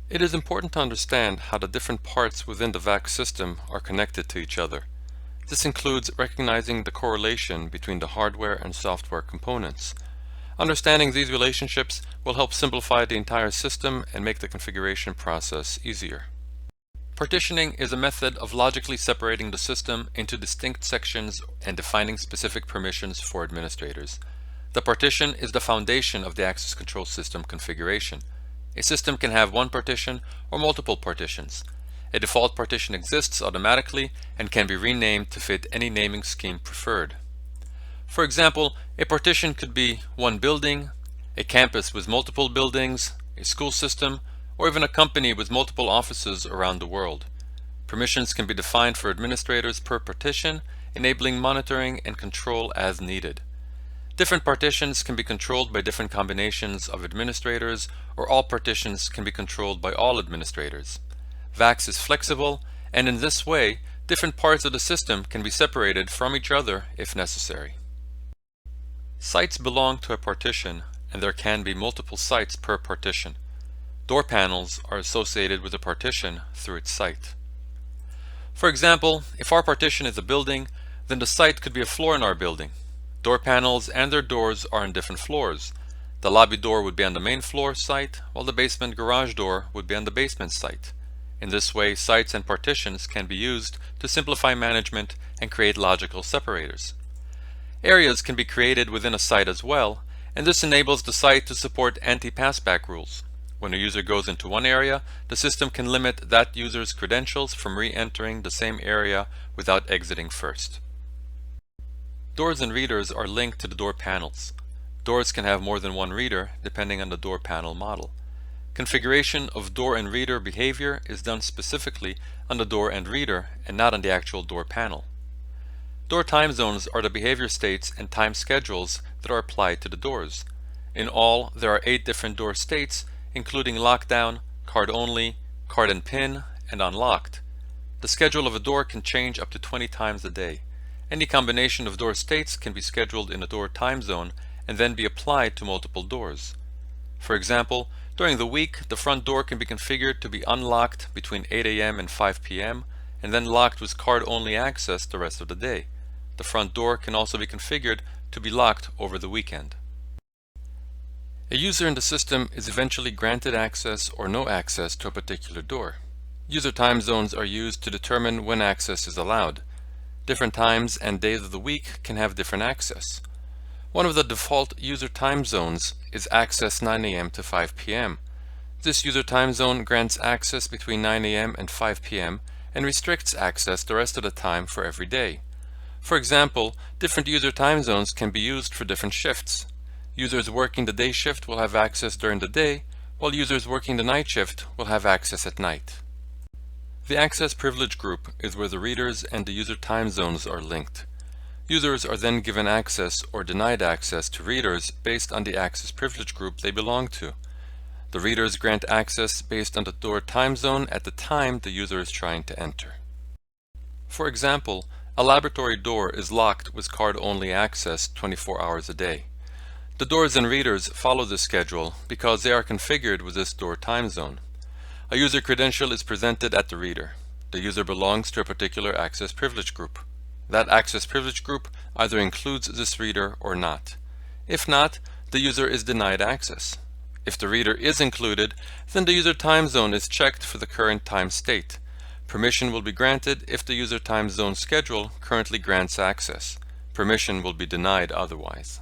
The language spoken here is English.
It is important to understand how the different parts within the VAX system are connected to each other. This includes recognizing the correlation between the hardware and software components. Understanding these relationships will help simplify the entire system and make the configuration process easier. Partitioning is a method of logically separating the system into distinct sections and defining specific permissions for administrators. The partition is the foundation of the access control system configuration. A system can have one partition or multiple partitions. A default partition exists automatically and can be renamed to fit any naming scheme preferred. For example, a partition could be one building, a campus with multiple buildings, a school system, or even a company with multiple offices around the world. Permissions can be defined for administrators per partition, enabling monitoring and control as needed. Different partitions can be controlled by different combinations of administrators, or all partitions can be controlled by all administrators. VAX is flexible, and in this way, different parts of the system can be separated from each other if necessary. Sites belong to a partition, and there can be multiple sites per partition. Door panels are associated with a partition through its site. For example, if our partition is a building, then the site could be a floor in our building. Door panels and their doors are on different floors. The lobby door would be on the main floor site, while the basement garage door would be on the basement site. In this way, sites and partitions can be used to simplify management and create logical separators. Areas can be created within a site as well, and this enables the site to support anti-passback rules. When a user goes into one area, the system can limit that user's credentials from re-entering the same area without exiting first. Doors and readers are linked to the door panels. Doors can have more than one reader depending on the door panel model. Configuration of door and reader behavior is done specifically on the door and reader and not on the actual door panel. Door time zones are the behavior states and time schedules that are applied to the doors. In all, there are 8 different door states, including lockdown, card only, card and pin, and unlocked. The schedule of a door can change up to 20 times a day. Any combination of door states can be scheduled in a door time zone and then be applied to multiple doors. For example, during the week, the front door can be configured to be unlocked between 8 a.m. and 5 p.m. and then locked with card-only access the rest of the day. The front door can also be configured to be locked over the weekend. A user in the system is eventually granted access or no access to a particular door. User time zones are used to determine when access is allowed. Different times and days of the week can have different access. One of the default user time zones is access 9 a.m. to 5 p.m. This user time zone grants access between 9 a.m. and 5 p.m. and restricts access the rest of the time for every day. For example, different user time zones can be used for different shifts. Users working the day shift will have access during the day, while users working the night shift will have access at night. The access privilege group is where the readers and the user time zones are linked. Users are then given access or denied access to readers based on the access privilege group they belong to. The readers grant access based on the door time zone at the time the user is trying to enter. For example, a laboratory door is locked with card-only access 24 hours a day. The doors and readers follow this schedule because they are configured with this door time zone. A user credential is presented at the reader. The user belongs to a particular access privilege group. That access privilege group either includes this reader or not. If not, the user is denied access. If the reader is included, then the user time zone is checked for the current time state. Permission will be granted if the user time zone schedule currently grants access. Permission will be denied otherwise.